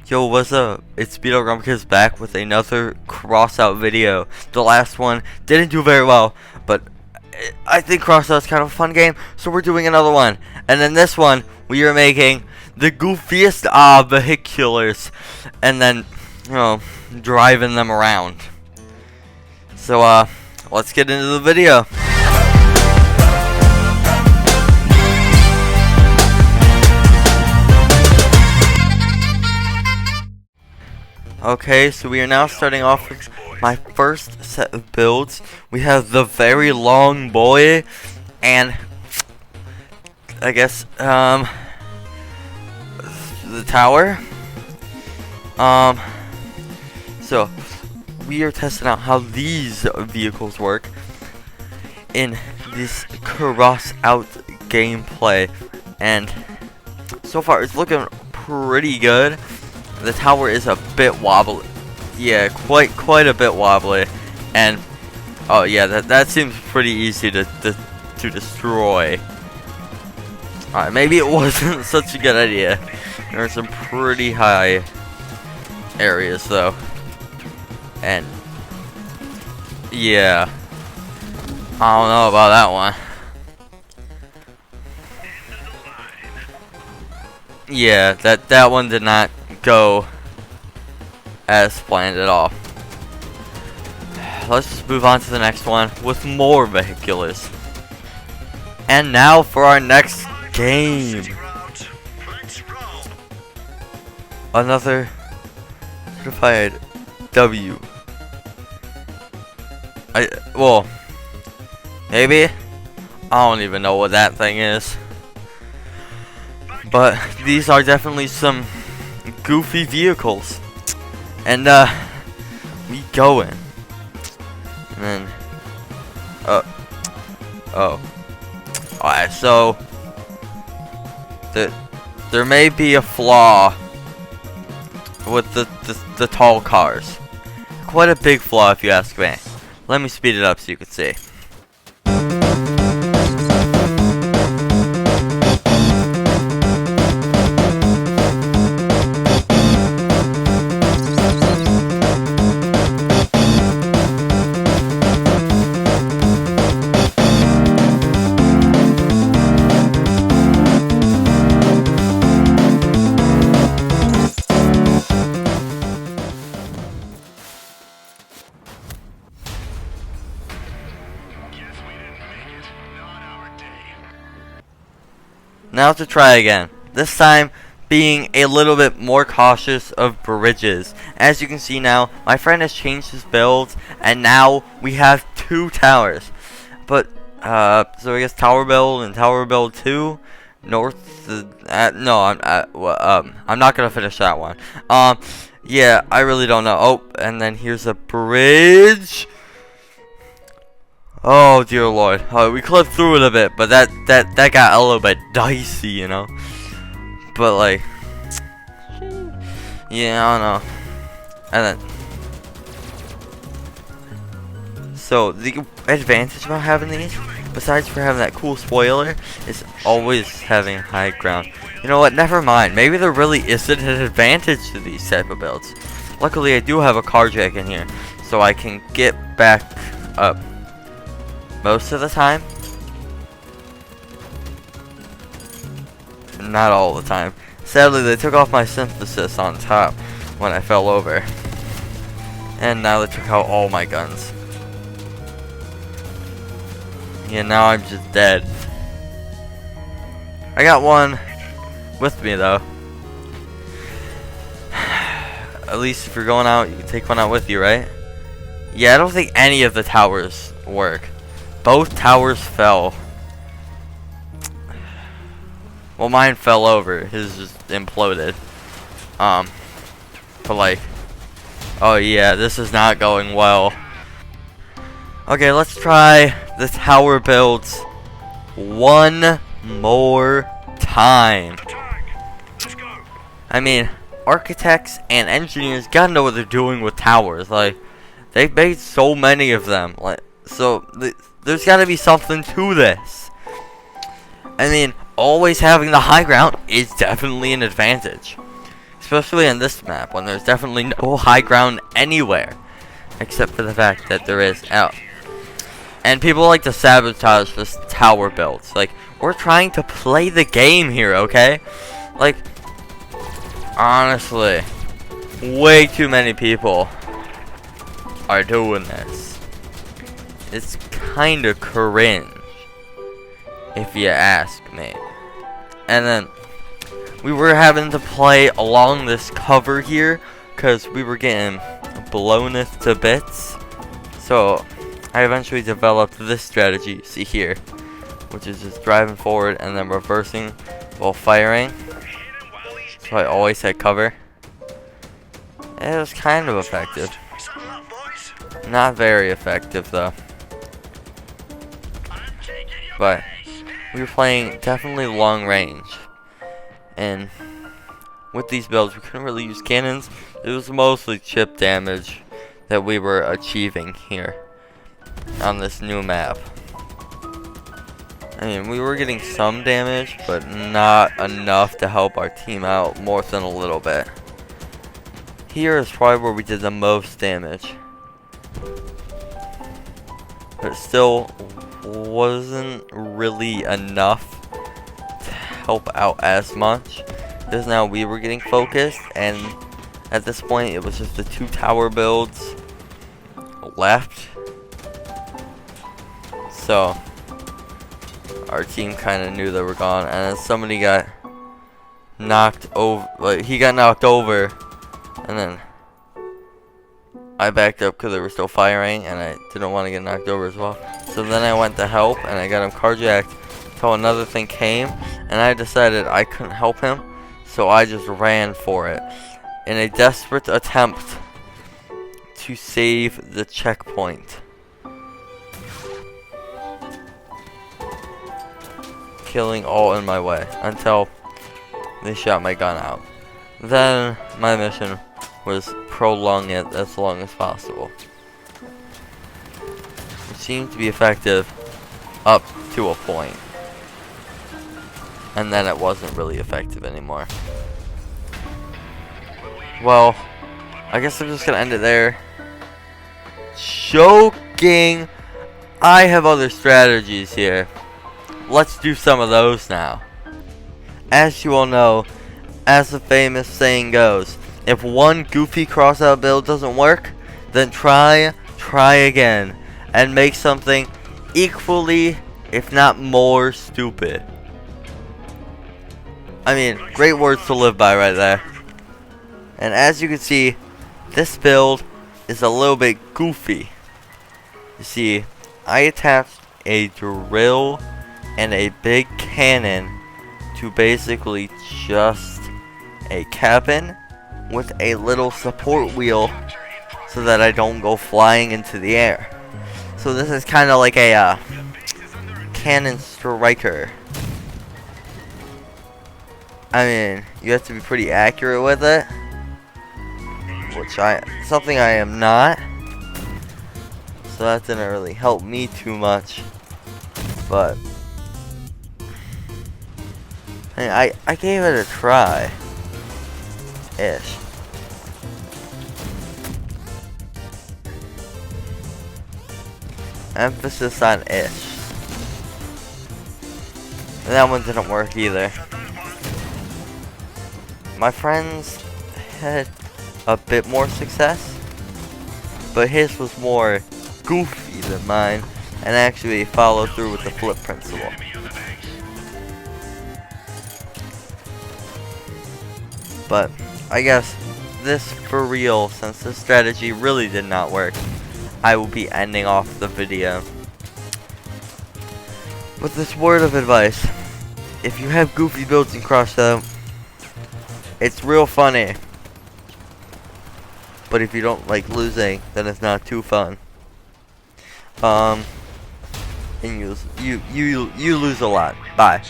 Yo, what's up? It's Beetle Grumpkins back with another Crossout video. The last one didn't do very well, but I think Crossout's kind of a fun game, so we're doing another one. And in this one, we are making the goofiest vehiculars, and then, driving them around. So, let's get into the video. Okay, so we are now starting off with my first set of builds. We have the very long boy, and I guess the tower. So we are testing out how these vehicles work in this Crossout gameplay, and so far it's looking pretty good. The tower is a bit wobbly. Yeah, quite a bit wobbly. And oh yeah, that seems pretty easy to destroy. Alright, maybe it wasn't such a good idea. There are some pretty high areas though. And yeah, I don't know about that one. Yeah, that one did not go as planned at all. Let's just move on to the next one with more vehiculars. And now for our next game. Another certified W. Well, maybe? I don't even know what that thing is. But these are definitely some goofy vehicles, and we going, and then alright, so there may be a flaw with the tall cars, quite a big flaw if you ask me. Let me speed it up so you can see. Now to try again, this time being a little bit more cautious of bridges. As you can see now, my friend has changed his builds, and now we have 2 towers. But, so I guess tower build and tower build 2, north, no, I'm not gonna finish that one. Yeah, I really don't know. Oh, and then here's a bridge. Oh dear lord. We clipped through it a bit, but that got a little bit dicey, you know. But like, yeah, I don't know. And then, so the advantage about having these, besides for having that cool spoiler, is always having high ground. You know what? Never mind. Maybe there really isn't an advantage to these type of builds. Luckily, I do have a car jack in here, so I can get back up. Most of the time. Not all the time. Sadly, they took off my synthesis on top when I fell over. And now they took out all my guns. Yeah, now I'm just dead. I got one with me though. At least if you're going out, you can take one out with you, right? Yeah, I don't think any of the towers work. Both towers fell. Well, mine fell over. His just imploded. But like, oh yeah, this is not going well. Okay, let's try the tower builds one more time. I mean, architects and engineers gotta know what they're doing with towers. Like, they've made so many of them. Like, so there's gotta be something to this. I mean, always having the high ground is definitely an advantage. especially on this map when there's definitely no high ground anywhere, except for the fact that there is out. And people like to sabotage this tower builds. Like, we're trying to play the game here, okay? Like, honestly, way too many people are doing this. It's kinda cringe, if you ask me. And then we were having to play along this cover here because we were getting blown to bits. So I eventually developed this strategy, see here, which is just driving forward and then reversing while firing. So I always had cover. And it was kind of effective. Not very effective though. But we were playing definitely long range. And with these builds we couldn't really use cannons. It was mostly chip damage that we were achieving here on this new map. I mean, we were getting some damage, but not enough to help our team out more than a little bit. Here is probably where we did the most damage. But it still wasn't really enough to help out as much. Because now we were getting focused, and at this point it was just the 2 tower builds left. So our team kind of knew they were gone, and then somebody got knocked over. Like, he got knocked over, and then I backed up because they were still firing, and I didn't want to get knocked over as well. So then I went to help, and I got him carjacked until another thing came, and I decided I couldn't help him, so I just ran for it in a desperate attempt to save the checkpoint. Killing all in my way until they shot my gun out. Then my mission was prolong it as long as possible. It seemed to be effective up to a point, and then it wasn't really effective anymore. Well, I guess I'm just gonna end it there. Joking. I have other strategies here. Let's do some of those now. As you all know, as the famous saying goes, if one goofy crossout build doesn't work, then try again, and make something equally, if not more, stupid. I mean, great words to live by right there. And as you can see, this build is a little bit goofy. You see, I attached a drill and a big cannon to basically just a cabin with a little support wheel so that I don't go flying into the air. So this is kind of like a cannon striker. I mean, you have to be pretty accurate with it, which something I am not. So that didn't really help me too much, but I gave it a try, ish. Emphasis on ish. And that one didn't work either. My friends had a bit more success, but his was more goofy than mine, and actually followed through with the flip principle. But I guess this for real, since this strategy really did not work, I will be ending off the video with this word of advice. If you have goofy builds in Crossout, it's real funny. But if you don't like losing, then it's not too fun. And you lose a lot. Bye.